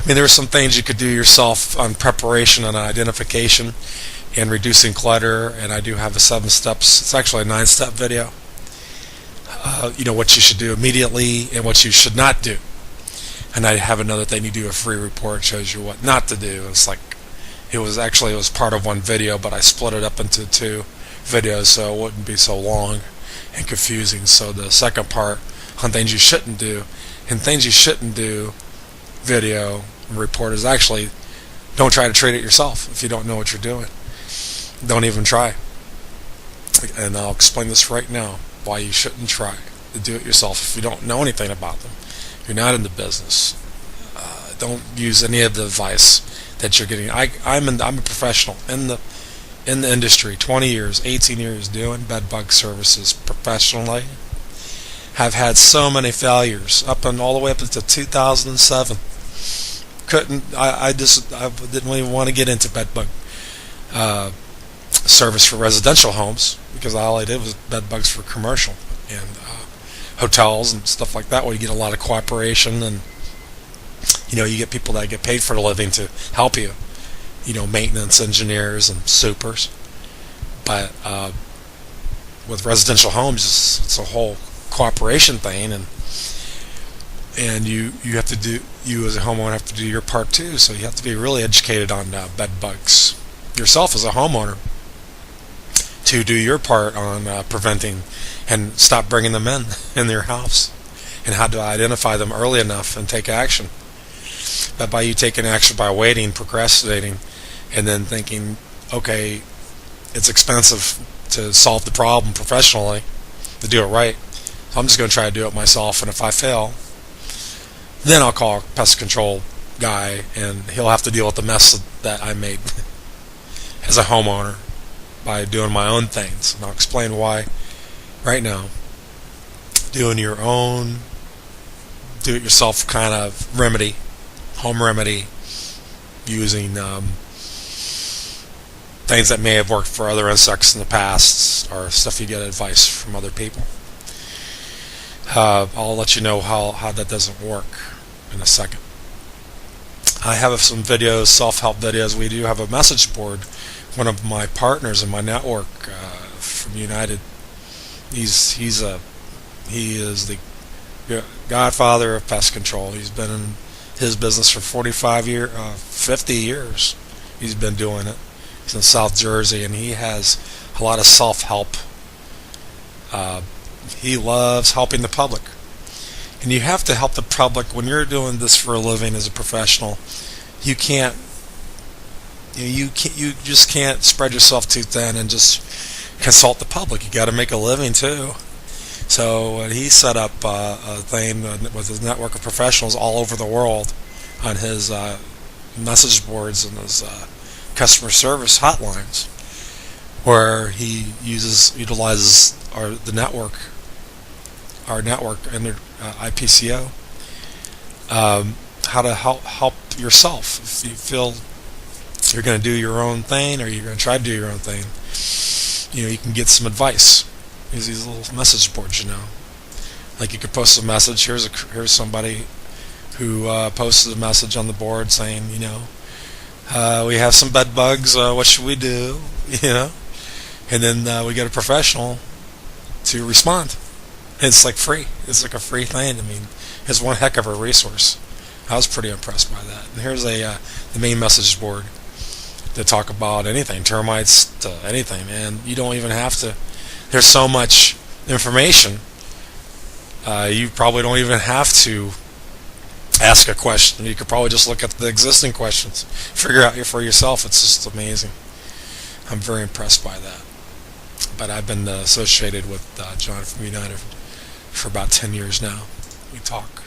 I mean, there are some things you could do yourself on preparation and identification and reducing clutter, and I do have a 7 steps. It's actually a 9-step video. What you should do immediately and what you should not do. And I have another thing. You do a free report, shows you what not to do. It's like it was part of one video, but I split it up into 2 videos so it wouldn't be so long and confusing. So the second part on things you shouldn't do, and things you shouldn't do video report is actually, don't try to treat it yourself if you don't know what you're doing. Don't even try. And I'll explain this right now, why you shouldn't try to do it yourself if you don't know anything about them. You're not in the business. Don't use any of the advice that you're getting. I'm a professional in the industry, 20 years, 18 years doing bed bug services professionally. Have had so many failures all the way up until 2007. I didn't even want to get into bed bug service for residential homes, because all I did was bed bugs for commercial and hotels and stuff like that, where you get a lot of cooperation, and you get people that get paid for the living to help you, maintenance engineers and supers. But with residential homes, it's a whole cooperation thing, and you have to do, you as a homeowner have to do your part too. So you have to be really educated on bed bugs yourself as a homeowner to do your part on preventing and stop bringing them in your house, and how to identify them early enough and take action. But by you taking action by waiting, procrastinating, and then thinking, okay, it's expensive to solve the problem professionally, to do it right, so I'm just going to try to do it myself, and if I fail, then I'll call a pest control guy, and he'll have to deal with the mess that I made as a homeowner by doing my own things. And I'll explain why right now. Doing your own do-it-yourself kind of remedy, home remedy, using things that may have worked for other insects in the past, or stuff you get advice from other people. I'll let you know how that doesn't work in a second. I have some videos, self-help videos. We do have a message board. One of my partners in my network from United, he is the godfather of pest control. He's been in his business for 50 years. He's been doing it. He's in South Jersey, and he has a lot of self-help. He loves helping the public, and you have to help the public when you're doing this for a living as a professional. You just can't spread yourself too thin and just consult the public. You got to make a living too. So he set up a thing with his network of professionals all over the world on his message boards and his customer service hotlines, where he utilizes our network and their IPCO, how to help yourself. If you feel you're going to do your own thing, or you're going to try to do your own thing, you can get some advice. There's these little message boards, like you could post a message. Here's somebody who posted a message on the board saying, we have some bed bugs. What should we do? And then we get a professional to respond. It's like free. It's like a free thing. I mean, it's one heck of a resource. I was pretty impressed by that. And here's the main message board to talk about anything, termites to anything, and you don't even have to. There's so much information. You probably don't even have to ask a question. You could probably just look at the existing questions, figure out for yourself. It's just amazing. I'm very impressed by that. But I've been associated with John from United for about 10 years now. We talk.